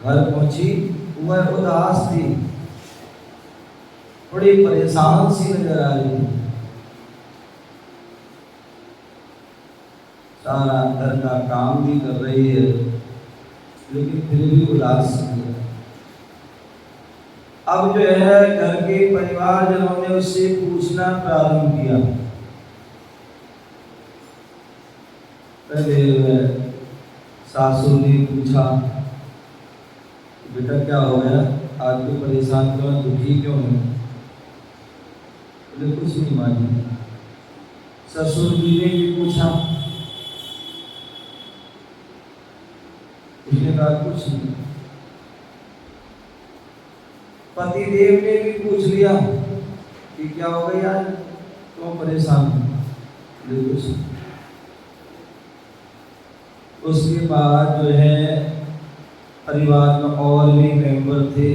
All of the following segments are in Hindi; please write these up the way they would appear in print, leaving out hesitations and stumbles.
घर पहुंची, वह उदास थी, बड़ी परेशान सी नजर आ रही थी। सारा घर का काम भी कर रही है, लेकिन फिर भी उदास है। अब जो है घर के परिवारजनों ने उससे पूछना प्रारंभ किया। पहले सासू ने पूछा, बेटा क्या हो गया, आज तो परेशान क्यों, दुखी क्यों है? बोले कुछ नहीं माँ जी। ससुर जी ने भी पूछा, उसने कहा कुछ नहीं। पति देव ने भी पूछ लिया कि क्या हो गई आज, क्यों परेशान? बोले कुछ नहीं। उसके बाद जो है परिवार में और भी मेंबर थे,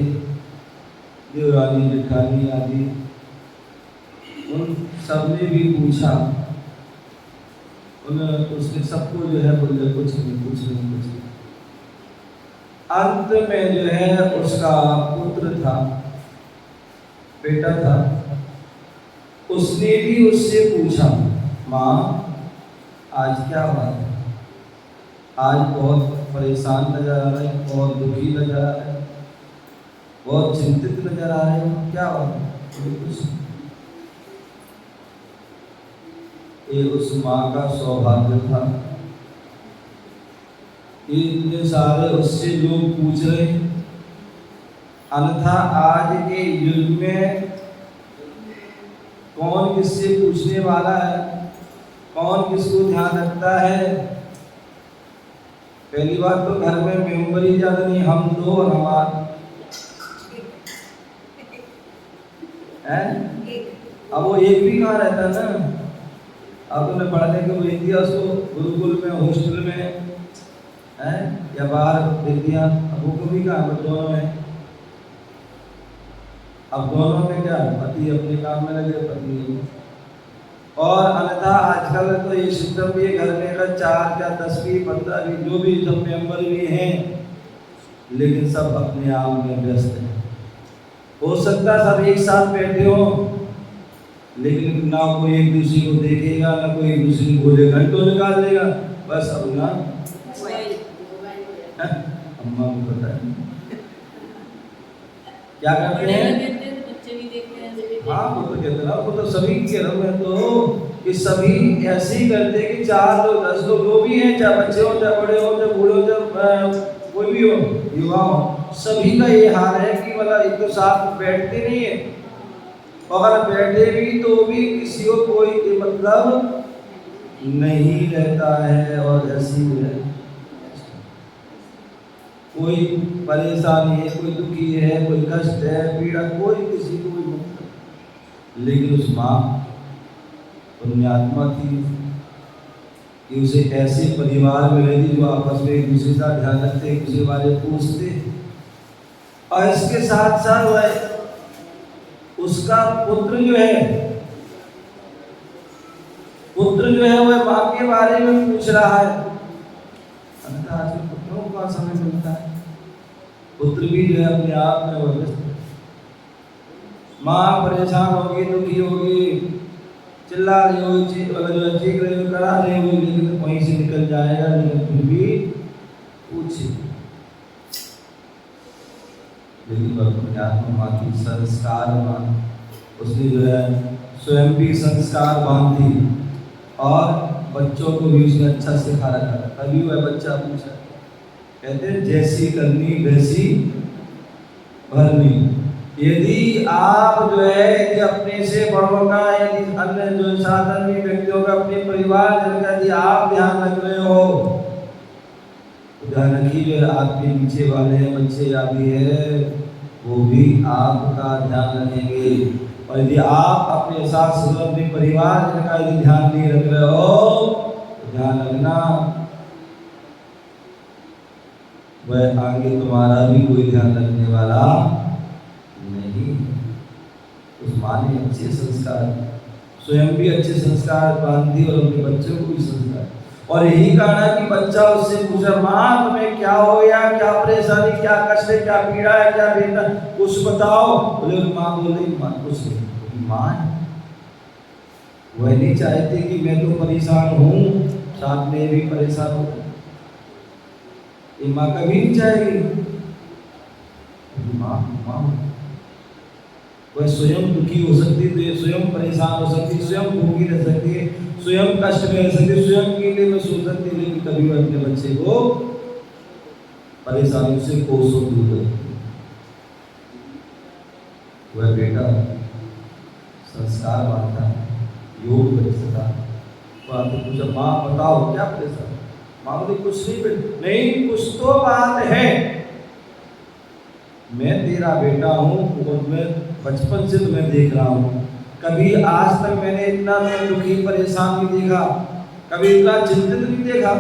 देवरानी जेठानी आदि, उन सबने भी पूछा। उसने सबको जो है बोले कुछ नहीं, कुछ नहीं, कुछ नहीं। अंत में जो है उसका पुत्र था, बेटा था, उसने भी उससे पूछा, माँ आज क्या बात है, आज बहुत परेशान नजर आ रहे हैं, बहुत दुखी नजर आ रहे हैं, बहुत चिंतित नजर आ रहे हैं, क्या बात है? कुछ ये उस माँ का सौभाग्य था। इतने सारे उससे लोग पूछ रहे, अन्यथा आज के युग में कौन किससे पूछने वाला है, कौन किसको ध्यान रखता है? पहली बात तो घर में मेंबर ही ज्यादा नहीं, हम दो और हमारा है। अब वो एक भी कहाँ रहता ना, अब तुमने पढ़ने को भेज दिया उसको गुरुकुल में, हॉस्टल में है या बाहर भेज दिया, अब वो कभी कहाँ, दोनों में। अब दोनों में क्या, पति अपने काम में लगे, पत्नी। और अन्यथा आजकल तो ये सिस्टम भी घर में का 4 या 10 भी 15 भी जो भी सब मेंबर भी हैं, लेकिन सब अपने आप में व्यस्त हैं। हो सकता है सब एक साथ बैठे हो, लेकिन ना कोई एक दूसरे को देखेगा, ना कोई एक दूसरे को बोलेगा, घंटों निकाल देगा, बस अब ना अम्मा को पता है क्या करते हैं। हाँ वो तो कहते ना, वो तो सभी के रंग में तो कि सभी ऐसे ही करते कि 4 लोग 10 लोग जो भी हैं, चाहे बच्चे हो, चाहे बड़े हो, चाहे बूढ़े हो, चाहे कोई भी हो, युवा हो, सभी का ये हाल है कि मतलब एक तो साथ बैठते नहीं है, अगर बैठे भी तो भी किसी को कोई मतलब नहीं रहता है। और ऐसी है कोई परेशानी है, कोई दुखी है, कोई कष्ट है, पीड़ा, कोई किसी को भी मतलब। लेकिन उस माँ पुण्यात्मा थी कि उसे ऐसे परिवार में रहती जो आपस में एक दूसरे का ध्यान रखते, एक दूसरे बारे पूछते। और इसके साथ साथ वह उसका पुत्र जो है वह माँ के बारे में पूछ रहा है। आज पुत्रों का समय मिलता है, पुत्र भी जो है अपने आप में व्यस्त। माँ परेशान होगी, दुखी होगी, चिल्ला रही होगी, चीख रही होगी, करा रही होगी, लेकिन वहीं से निकल जाएगा, लेकिन फिर भी पूछे। लेकिन पुण्यात्मा माँ की संस्कार माँ, उसने जो है स्वयं भी संस्कारवान थी और बच्चों को भी उसने अच्छा सिखा रखा था। तभी वह बच्चा पूछा, कहते हैं जैसी करनी वैसी भरनी। यदि आप जो है कि अपने से बड़ों का, यदि अन्य जो साधारण व्यक्तियों का, अपने परिवार जन का यदि आप ध्यान रख रहे हो, तो ध्यान रखिए आपके नीचे वाले बच्चे या भी है, वो भी आपका ध्यान रखेंगे। और यदि आप अपने साथ साथ अपने परिवार जन का यदि ध्यान नहीं रख रहे हो, तो ध्यान रखना वह आगे तुम्हारा भी कोई ध्यान रखने वाला नहीं। उस माँ ने अच्छे संस्कार, स्वयं भी अच्छे संस्कार बांधी और अपने बच्चों को भी संस्कार। और यही कारण है कि बच्चा उससे पूछा, माँ तुम्हें क्या हो गया, क्या परेशानी, क्या कष्ट है, क्या पीड़ा है, क्या वेदना, कुछ बताओ। बोले माँ बोल रही, माँ कुछ नहीं। माँ वह नहीं चाहती कि मैं तो परेशान हूँ, साथ में भी परेशान हो। ये माँ कभी नहीं चाहेगी। माँ वह स्वयं दुखी हो सकती है, स्वयं परेशान हो सकती है, स्वयं भूखी रह सकती है, स्वयं कष्ट में रह सकती है, स्वयं अकेले में सो सकती है, लेकिन कभी वह अपने बच्चे को परेशानियों से कोसों दूर रखती है। वह बेटा संस्कार मानता है, योग बचता। वह आके पूछा, माँ बताओ क्या परेशान। माँ बोली कुछ नहीं बेटा। नहीं कुछ तो बात है, मैं तेरा बेटा हूँ और मैं बचपन से तुम्हें देख रहा हूँ, कभी आज तक मैंने इतना दुखी परेशान नहीं देखा, कभी इतना चिंतित नहीं देखा।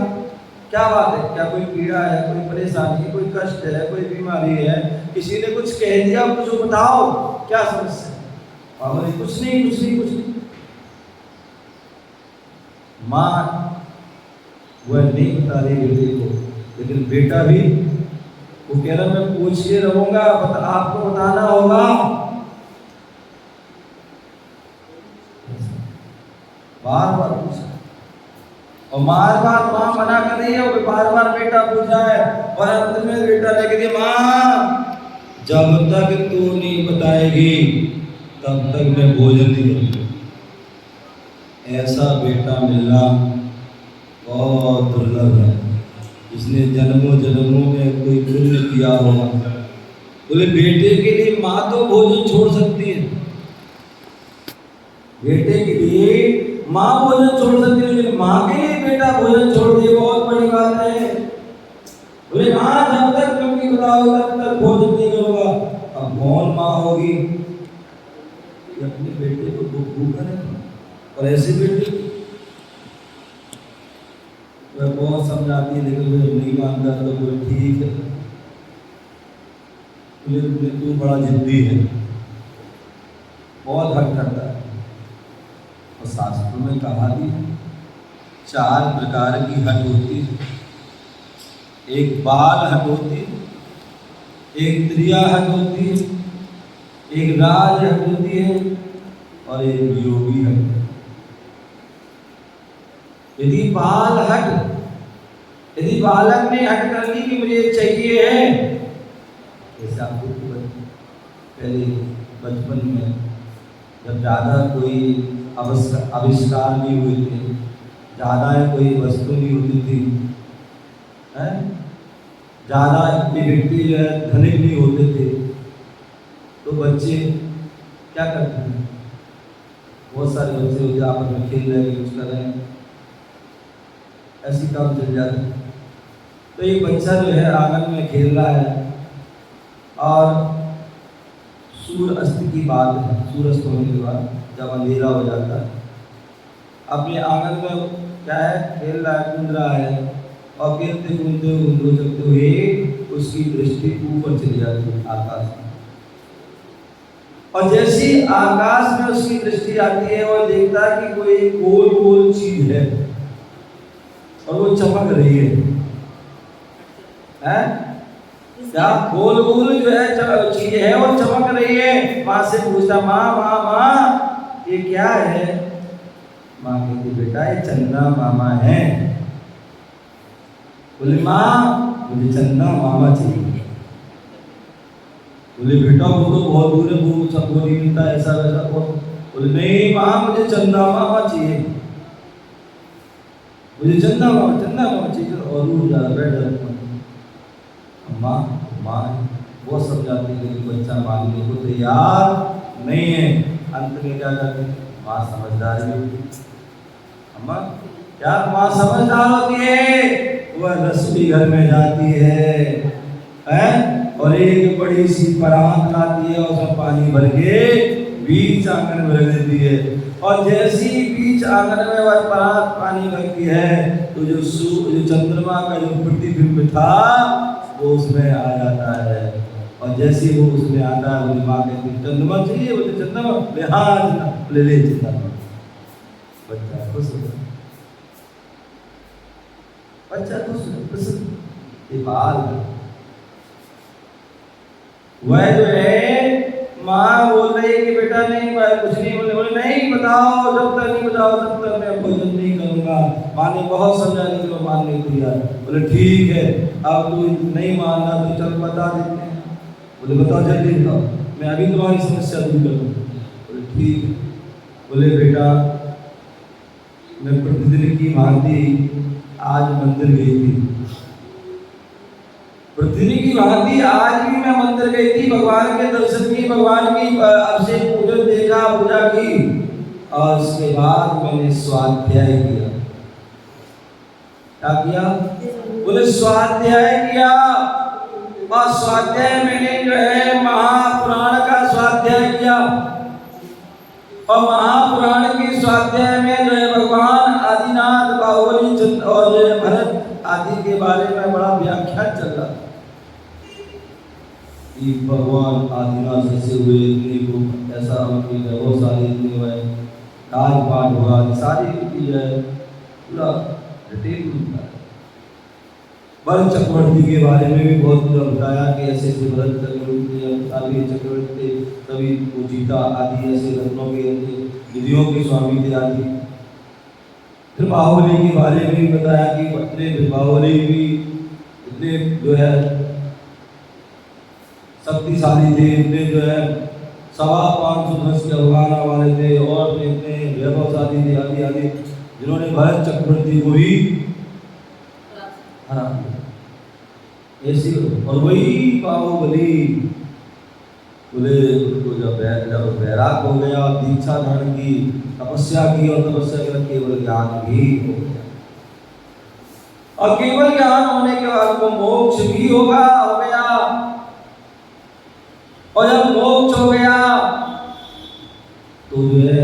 क्या बात है, क्या कोई पीड़ा है, कोई परेशानी, कोई कष्ट है, कोई बीमारी है, किसी ने कुछ कह दिया, मुझे बताओ क्या समस्या है। माँ बोली कुछ नहीं कुछ नहीं कुछ नहीं। माँ वह नहीं बता रही बेटे को, लेकिन बेटा भी वो कह रहा मैं पूछ के रहूंगा, आपको बताना होगा। बार बार पूछा और बार बार माँ मना कर रही है, बार बार बेटा पूछा है और अंत में बेटा ने कह दिया, माँ जब तक तू नहीं बताएगी तब तक मैं भोजन नहीं करूंगा। ऐसा बेटा मिलना बहुत दुर्लभ है, जिसने जन्मों जन्मों में कोई पुण्य किया होगा। बोले बेटे के लिए माँ तो भोजन छोड़ सकती है, बेटे के लिए माँ भोजन छोड़ सकती है, लेकिन माँ के लिए बेटा भोजन छोड़ दे, बहुत बड़ी बात है। बोले माँ जब तक तुम नहीं बताओगे तब तक भोजन नहीं करूंगा। अब कौन माँ होगी अपने बेटे को भूखा नहीं, और ऐसे बेटे वह बहुत समझाती है, लेकिन वो नहीं मानता तो बोले ठीक है, तू बड़ा जिद्दी है, बहुत हट करता है। और शास्त्रों में कहा भी 4 प्रकार की हट होती है। एक बाल हट होती है, एक त्रिया हट होती है, एक राज हट होती है और एक योगी हट। यदि बालक ने हट कर ली कि मुझे चाहिए है, जैसे आपको पहले बचपन में जब ज़्यादा कोई आविष्कार नहीं हुए थे, ज़्यादा कोई वस्तु नहीं होती थी, ज़्यादा व्यक्ति जो है धनिक नहीं होते थे, तो बच्चे क्या करते हैं, बहुत सारे बच्चे होते आपस में खेल रहे हैं, यूज कर रहे हैं, ऐसी काम चल जाते हैं। तो एक बच्चा जो है आंगन में खेल रहा है और सूर्य अस्त की बात है, सूर्य अस्त होने के बाद जब अंधेरा हो जाता है, अपने आंगन में क्या है खेल रहा है, कूद रहा है, और खेलते कूदते घूमते चलते हुए उसकी दृष्टि ऊपर चली जाती है आकाश में। और जैसी आकाश में उसकी दृष्टि आती है, वह देखता है कि कोई गोल गोल चीज है और वो चमक रही है, क्या गोल गोल जो है चीज है वो चमक रही है। माँ से पूछता, माँ माँ माँ ये क्या है। माँ कहती, बेटा ये चंदा मामा है। बोले माँ मुझे चंदा मामा चाहिए। बोले बेटा वो तो बहुत दूर है, वो सब नहीं मिलता ऐसा वैसा। बोले नहीं माँ मुझे चंदा मामा चाहिए, मुझे चंदा मामा चाहिए। और दूर जा बैठ जाता माँ वो समझाती है, लेकिन बच्चा मानने को तैयार नहीं है। अंत में क्या करती है, माँ समझदार होती है। अम्मा क्या माँ समझदार होती है, वह रसोई घर में जाती है और एक बड़ी सी परात लाती है, उसमें पानी भर के बीच आंगन में रख देती है। और जैसी बीच आंगन में वह परात पानी भरती है, तो जो चंद्रमा का जो प्रतिबिंब था वो उसमें आ जाता है। और जैसे वो उसमें आता है, वो माँ कहती है चंद्रमा चाहिए, बोले चंद्रमा, ले चंद्रमा। बच्चा खुश हो बच्चा खुश प्रसन्न, ये बाल वह जो है माँ बोल रही है कि बेटा नहीं भाई कुछ नहीं, बोले नहीं बताओ, जब तक नहीं बताओ तब तक मैं भोजन नहीं करूंगा। माँ ने बहुत समझा लेकिन वो मान नहीं दिया। बोले ठीक है, अब तू नहीं मानना तो चल बता देते हैं। बोले बताओ जल्दी बताओ, मैं अभी तुम्हारी समस्या दूर करूँगा। बोले ठीक है। बोले बेटा मैं प्रतिदिन की भांति आज मंदिर गई थी, प्रतिदिन की भांति आज भी मैं मंदिर गई थी, भगवान के दर्शन की, भगवान की अभिषेक पूजन देखा, पूजा की, और उसके बाद मैंने स्वाध्याय किया। क्या किया? बोले स्वाध्याय किया। और स्वाध्याय मैंने जो है महापुराण का स्वाध्याय किया, और महापुराण की स्वाध्याय में जो है भगवान आदिनाथ, बाहुबली और जो है भरत आदि के बारे में बड़ा व्याख्यान चल रहा था कि भगवान आदिनाथ ऐसे हुए, इतनी को ऐसा उनकी बहुत सारी इतनी हुए, राजपाट हुआ, सारी चीज़ है पूरा डिटेल में। भरत चक्रवर्ती के बारे में भी बहुत पूरा बताया कि ऐसे ऐसे भरत चक्रवर्ती सभी को जीता आदि, ऐसे रत्नों के निधियों के स्वामी थे आदि। फिर बाहुबली के बारे में भी बताया कि इतने बाहुबली भी इतने जो है शक्तिशाली थे, इतने जो है 525 धनुष के अवगाहना वाले थे, और इतने वैभवशाली थे आदि आदि, जिन्होंने भरत चक्रवर्ती को भी हरा दिया। ऐसी और वही बाहुबली बोले उनको जब वैराग हो गया, दीक्षा धारण की, तपस्या की, और तपस्या के बाद केवल ज्ञान भी हो गया, और केवल ज्ञान होने के बाद वो मोक्ष भी हो गया। और जब मोक्ष हो गया तो जो है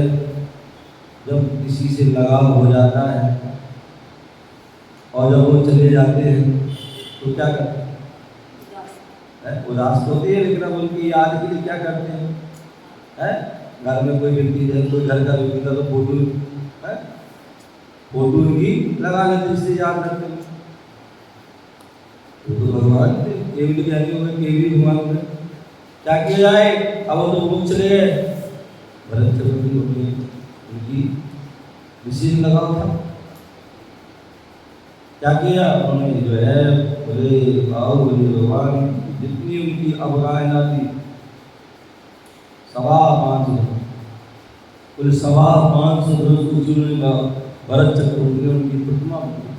जब किसी से लगाव हो जाता है और जब वो चले जाते हैं तो क्या करते हैं? उदास होते हैं, लेकिन अब उनकी याद के लिए क्या करते हैं? घर में कोई व्यक्ति है, कोई घर का व्यक्ति था तो फोटो उनकी लगा लेते, इससे याद रखते हैं। तो भगवान थे, केवल ज्ञानी हो गए, केवल भगवान हो गए, क्या किया जाए? अब वो तो मुक्त चले गए, भरत चक्रवर्ती हो गए, उनकी विशेष लगाव था। क्या किया उन्होंने? जो है बोले भगवान जितनी उनकी अवगाहना थी 525 कुल 525 भरत चक्रवर्ती ने उनकी प्रतिमा बनाई,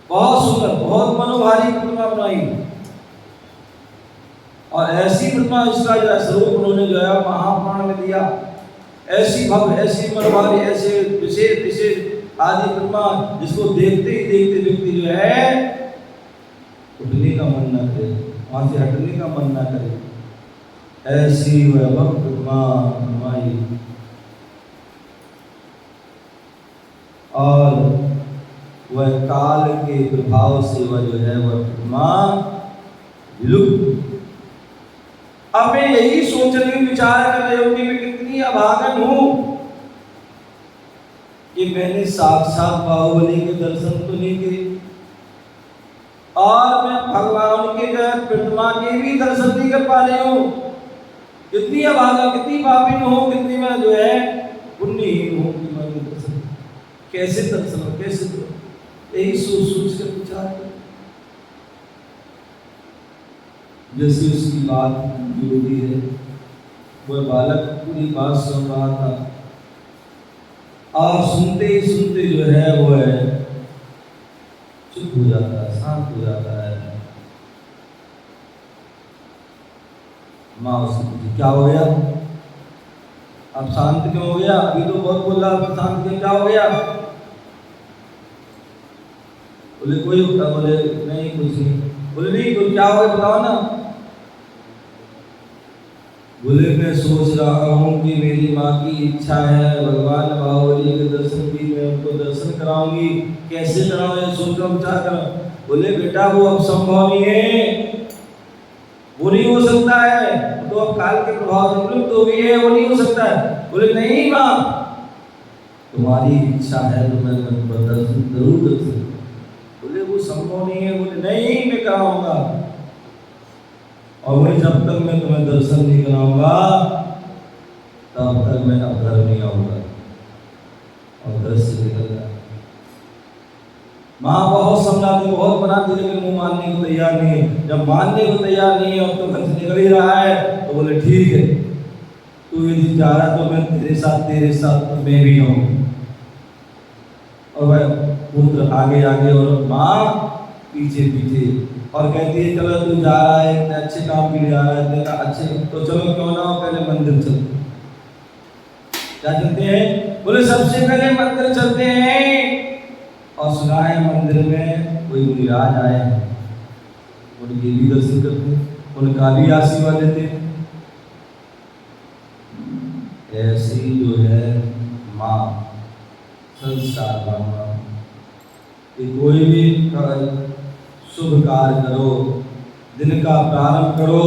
बहुत सुंदर, बहुत मनोहारी प्रतिमा बनाई। और ऐसी प्रतिमा, इसका जो है स्वरूप उन्होंने जो है महापुराण में दिया। ऐसी भव्य, ऐसी मनोहारी, ऐसे विशेष विशेष आदि प्रतिमा जिसको देखते ही देखते व्यक्ति जो है उठने का मन न करे, वहां से हटने का मन न करे, ऐसी वैभव प्रतिमा बनवाई। और वह काल के प्रभाव से वह जो है वह प्रतिमा विलुप्त। अब मैं यही सोच रही हूँ, विचार कर रही हूँ कि मैं कितनी अभागन हूँ कि मैंने साक्षात बाहुबली के दर्शन तो नहीं किए, और मैं भगवान के प्रतिमा के भी दर्शन नहीं कर पा रही हूँ। कितनी अभागा, कितनी पापिन हूँ, कितनी मैं जो है पुण्यहीन हूँ कि मैं दर्शन कैसे दर्शन हो, कैसे दो, यही सोच सोच कर विचार कर। जैसे उसकी बात होती है, वह बालक पूरी बात सुन रहा था, और सुनते ही सुनते जो है वो है चुप हो जाता है, शांत हो जाता है। माँ उससे पूछी क्या हो गया, अब शांत क्यों हो गया? अभी तो बहुत बोल रहा, अब शांत क्यों, क्या हो गया? बोले कोई, बोले नहीं कुछ नहीं। बोले नहीं कुछ, क्या हो गया बताओ ना। बोले मैं सोच रहा हूँ कि मेरी माँ की इच्छा है भगवान बाहुबली के दर्शन की, मैं उनको दर्शन कराऊंगी, कैसे कराऊँ ये सोच रहा हूँ, क्या कराऊँ। बोले बेटा वो अब संभव नहीं है, वो नहीं हो सकता है, तो अब काल के प्रभाव से विलुप्त हो गई है, वो नहीं हो सकता है। बोले नहीं माँ, तुम्हारी इच्छा है तो मैं तुम्हें दर्शन जरूर कर सकूँ। बोले वो संभव नहीं है। बोले नहीं, मैं कराऊंगा। और बोले जब तक मैं तुम्हें दर्शन नहीं कराऊंगा तब तक मैं अब घर नहीं आऊंगा। और घर से निकल गया। माँ बहुत समझाती, बहुत बनाती, लेकिन वो मानने को तैयार नहीं है। जब मानने को तैयार नहीं है और तो घर से निकल ही रहा है तो बोले ठीक है, तू यदि जा रहा तो मैं तेरे साथ मैं भी जाऊंगी। और वह पुत्र आगे आगे और माँ पीछे पीछे, और कहती है चलो तू जा रहा है, इतने अच्छे काम के लिए आ रहा है, अच्छे तो चलो क्यों ना हो पहले मंदिर चलते। क्या चलते हैं? बोले सबसे पहले मंदिर चलते हैं। और सुना है मंदिर में कोई मुनिराज आए हैं, उनके भी दर्शन करते, उनका भी आशीर्वाद देते। ऐसी जो है माँ संस्कार माँ कि कोई भी शुभ कार्य करो, दिन का प्रारंभ करो,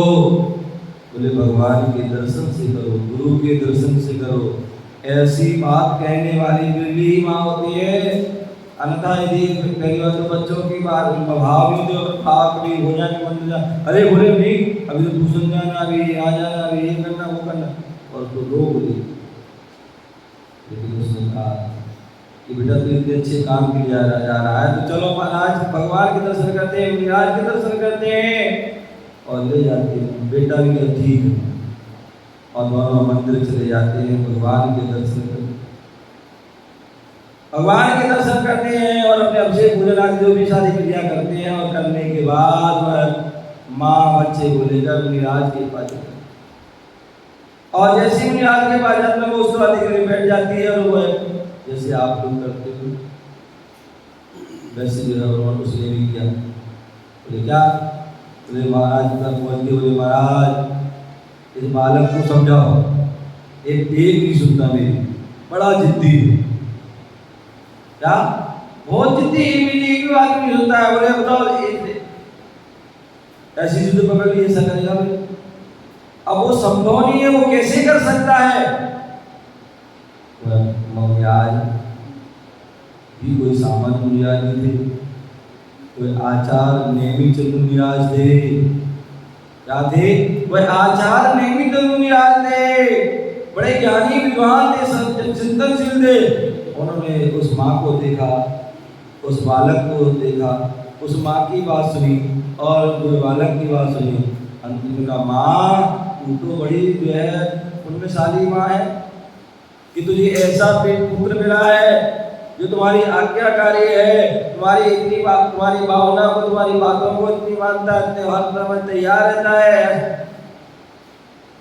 बोले भगवान के दर्शन से करो, गुरु के दर्शन से करो। ऐसी बात कहने वाली बिल्ली माँ होती है। अन्यथा यदि कई बार तो बच्चों की बात भाव भी जो भाव भी हो जाए मंदिर जा, अरे बोले नहीं अभी तो ट्यूशन जाना, अभी आ जाना, अभी ये करना वो करना, और तो रोक दी। लेकिन उसने कहा कि बेटा तू इतने अच्छे काम के लिए जा रहा है तो चलो महाराज भगवान के दर्शन करते हैं, महाराज के दर्शन करते हैं। और ले जाते हैं। बेटा भी ठीक है। और दोनों मंदिर चले जाते हैं, भगवान के दर्शन करते हैं, भगवान के दर्शन करते हैं और अपने अभिषेक पूजन आदि जो भी शादी क्रिया करते हैं। और करने के बाद वह माँ बच्चे को लेकर मुनिराज के पास जाती है। और जैसे मुनिराज के पास जाते हैं वो उसको अधिकारी बैठ जाती है। और वह जैसे आप लोग करते हो वैसे जो है उन्होंने उसने भी किया। बोले क्या? बोले महाराज का पहुँच के, बोले महाराज इस बालक को समझाओ, एक नहीं सुनता मेरी, बड़ा जिद्दी है। क्या? बहुत जिद्दी है, मेरी एक भी बात नहीं सुनता है। बोले बताओ ऐसी जिद पकड़ ली, ऐसा करेगा? अब वो संभव नहीं है, वो कैसे कर सकता है? मुनिराज भी कोई सामान्य मुनिराज नहीं थे, कोई आचार नियमित मुनिराज थे। क्या थे? वह आचार नियमित मुनिराज थे, बड़े ज्ञानी विद्वान थे, चिंतनशील थे। उन्होंने उस माँ को देखा, उस बालक को देखा, उस माँ की बात सुनी और उस बालक की बात सुनी। अंतिम का माँ तू तो बड़ी जो है पुण्यशाली माँ है कि तुझे ऐसा पुत्र मिला है जो तुम्हारी आज्ञाकारी है, तुम्हारी इतनी बात, तुम्हारी भावना को, तुम्हारी बातों को इतनी मानता है, इतने हर समय तैयार रहता है।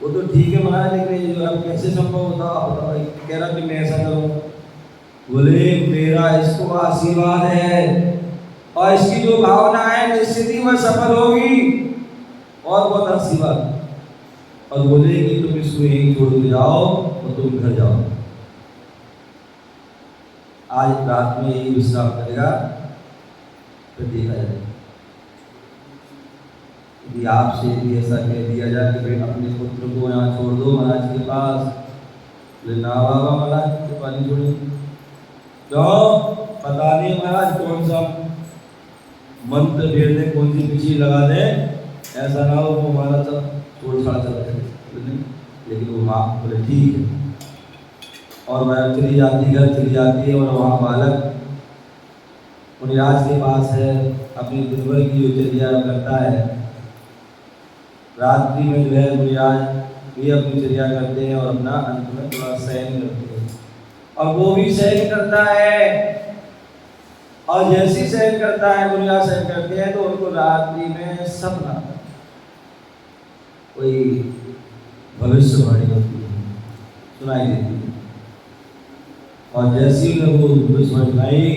वो तो ठीक है महाराज, लेकिन जो अब कैसे संभव होता? कह रहा कि मैं ऐसा करूँ। बोले मेरा इसको आशीर्वाद है और इसकी जो भावना है निश्चित ही वह सफल होगी। और बहुत आशीर्वाद। और बोले कि तुम इसको यहीं छोड़ के जाओ और तुम घर जाओ, आज रात में यही विश्राम करेगा, फिर देखा जाएगा। यदि आपसे भी ऐसा कह दिया जाए कि भाई अपने पुत्र को यहाँ छोड़ दो महाराज के पास, बोले ना बाबा महाराज के पास नहीं छोड़ेंगे। क्यों? पता नहीं महाराज कौन सा मंत्र भेज दे, कौन सी पिछी लगा दे, ऐसा ना हो हमारा सब छोड़ छाड़ चल जाए। लेकिन वो माँ बोले ठीक है। और वह चली जाती, घर चली जाती है। और वहाँ बालक मुनिराज के पास है, अपनी दिनभर की जो चर्या करता है। रात्रि में जो है मुनिराज भी अपनी चर्या करते हैं और अपना अंत में थोड़ा शयन करते हैं। और वो भी शयन करता है। और जैसे शयन करता है, मुनिराज शयन करते हैं तो उनको रात्रि में सपना आता है, कोई भविष्यवाणी होती है, सुनाई देती है। और जैसी में वो भविष्यवाणी सुनाई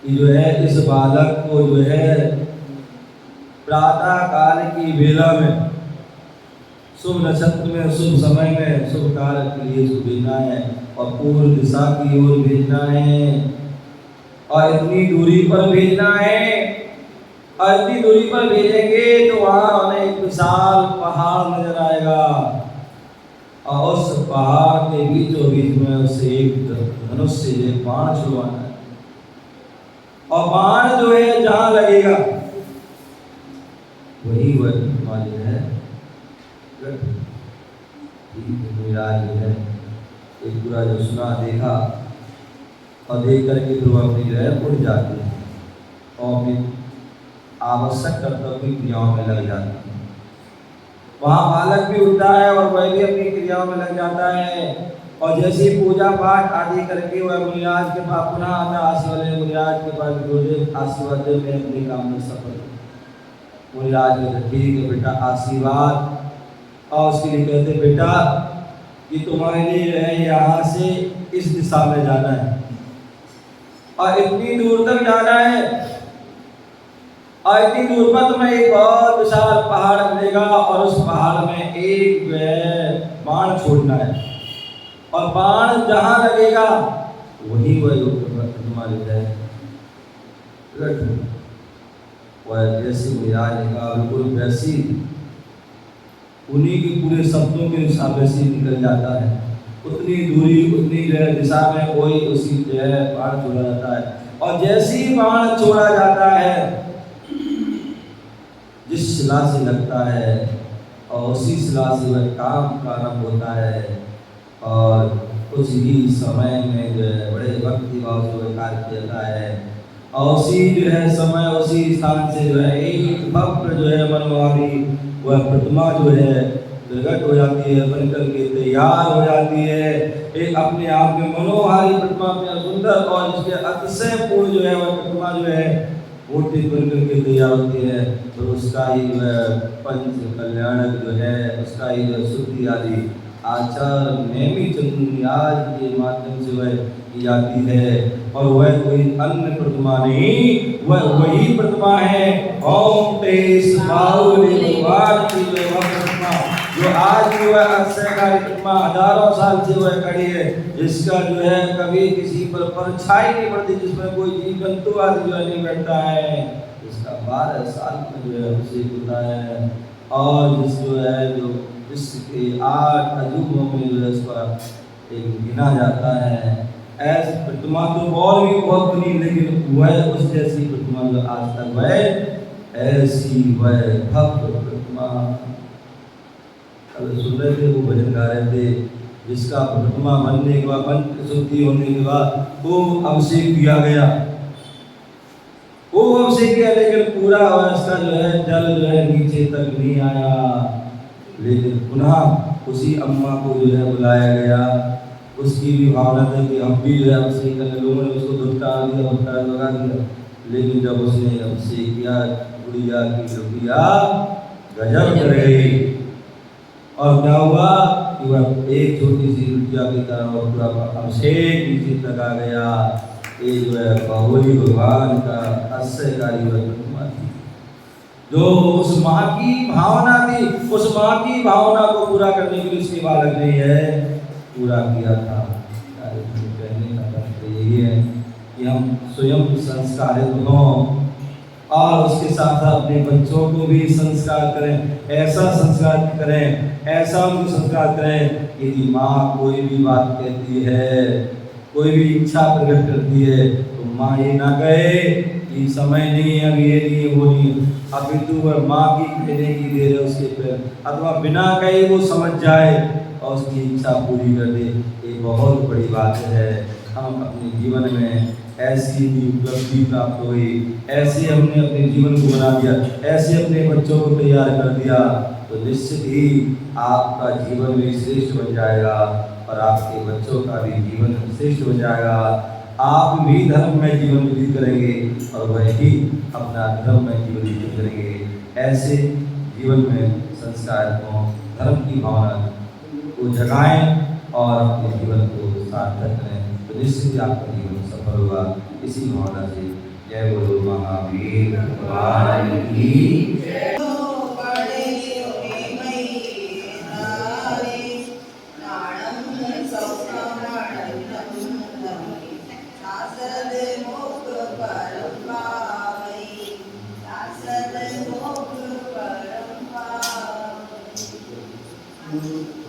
कि जो है इस बालक को जो है प्रातः काल की वेला में, शुभ नक्षत्र में, शुभ समय में, शुभ कार्य के लिए इसको भेजना है और पूर्व दिशा की ओर भेजना है और इतनी दूरी पर भेजना है। और इतनी दूरी पर भेजेंगे तो वहां हमें एक विशाल पहाड़ नजर आएगा। और उस पहाड़ के बीचों बीच में उसे एक धनुष से एक बाण छुड़वाना है, और बाण जो है जहां लगेगा वही वह प्रतिमा जो है मिराज जो है एक पूरा जो सुना देखा और देख करके फिर वह अपनी जो है उड़ जाती है और अपनी आवश्यक कर्तव्य क्रियाओं में लग जाती है। वहाँ बालक भी उठता है और वह भी अपनी क्रियाओं में लग जाता है, और जैसे ही पूजा पाठ आदि करके वह मुनिराज के पास पुनः आता, आशीर्वाद वाले मुनिराज के पास गुरुदेव आशीर्वाद दे, मैं अपने काम में सफल। मुनिराज कहते ठीक है बेटा आशीर्वाद, और उसके लिए कहते बेटा कि तुम्हारे लिए है यहाँ से इस दिशा में जाना है और इतनी दूर तक जाना है, और इतनी दूर पर तुम्हें एक बहुत विशाल पहाड़ मिलेगा और उस पहाड़ में एक बाण छोड़ना है, और बाण जहां लगेगा वही वह तुम्हारे है। वह जैसे मुनिराज ने कहा बिल्कुल वैसी उन्हीं के पूरे शब्दों के हिसाब से निकल जाता है, उतनी दूरी उतनी दिशा में कोई उसी बाण छोड़ा जाता है, और जैसे ही बाण छोड़ा जाता है जिस शिला से लगता है और उसी शिला से वह काम प्रारंभ होता है, और उस ही समय में जो है बड़े भक्ति भाव से वह कार्य किया जाता है, और उसी जो है समय उसी स्थान से जो है एक भव्य जो है मनोहारी वह प्रतिमा जो है प्रकट हो जाती है, बनकर के तैयार हो जाती है। एक अपने आप में मनोहारी प्रतिमा में सुंदर और जिसके अतिशय पूर्ण जो है वह प्रतिमा जो है मूर्ति बनकर के तैयार होती है, तो उसका ही वह पंच कल्याणक जो है उसका ही वह शुद्धि आदि आचार नेमी चंद्रयाज के माध्यम से वह की जाती है, और वह कोई अन्य प्रतिमा नहीं, वह वही प्रतिमा है ओम तेज बाहुबली भगवान की वह प्रतिमा जो आज भी वह अक्षयकारी प्रतिमा हजारों साल से वह खड़ी है, जिसका जो है कभी किसी पर परछाई नहीं पड़ती, जिसमें कोई जीव जंतु आदि जो है नहीं बैठता है, जिसका 12 साल में जो है अभिषेक होता है, और जिस जो है जो विश्व के 8 अजूबों में जो है उसका एक गिना जाता है। ऐसी प्रतिमा तो और भी बहुत बनी, लेकिन वह उस जैसी प्रतिमा जो आज तक वह ऐसी वह भव्य प्रतिमा सुन रहे थे, वो भजन गा रहे थे, जिसका प्रतिमा बनने के बाद मंत्र शुद्धि होने के बाद वो अभिषेक किया गया, वो अभिषेक किया, लेकिन पूरा उसका जो है जल जो है नीचे तक नहीं आया, लेकिन पुनः उसी अम्मा को जो है बुलाया गया, उसकी भी भावना थी कि हम भी जो है अभिषेक करने, लोगों ने उसको धुटका दिया भट्टा लगा दिया, लेकिन जब उसने अभिषेक किया गुड़िया की लुटिया गजब कर गई, और क्या हुआ कि वह एक छोटी सी लुटिया के कारण वह पूरा अभिषेक नीचे तक आ गया। ये जो है बाहुबली भगवान का आश्चर्यकारी वह प्रतिमा थी, जो उस माँ की भावना थी, उस माँ की भावना को पूरा करने के लिए उसके बालक ने है पूरा किया था। कहने का तात्पर्य यही है कि हम स्वयं संस्कारित हों और उसके साथ साथ अपने बच्चों को भी संस्कार करें, ऐसा संस्कार करें, ऐसा उनको संस्कार करें कि यदि माँ कोई भी बात कहती है, कोई भी इच्छा प्रकट करती है, तो माँ ये ना कहे कि समय नहीं है, अब ये नहीं है, वो नहीं है, अपितु वह माँ की कहने की देर है उसके पैर, अथवा बिना कहे वो समझ जाए और उसकी इच्छा पूरी कर दे। ये बहुत बड़ी बात है। हम अपने जीवन में ऐसी उपलब्धि प्राप्त हुई, ऐसे हमने अपने जीवन को बना दिया, ऐसे अपने बच्चों को तैयार कर दिया, तो निश्चित ही आपका जीवन भी श्रेष्ठ बन जाएगा और आपके बच्चों का भी जीवन श्रेष्ठ हो जाएगा। आप भी धर्म में जीवन व्यतीत करेंगे और वह भी अपना धर्म में जीवन व्यतीत करेंगे। ऐसे जीवन में संस्कार को, धर्म की भावना को जगाएं और अपने जीवन को सार्थक करें, तो निश्चित ही आपका जीवन सफल होगा। इसी भावना से जय बोलो महावीर भगवान की जय। Thank you.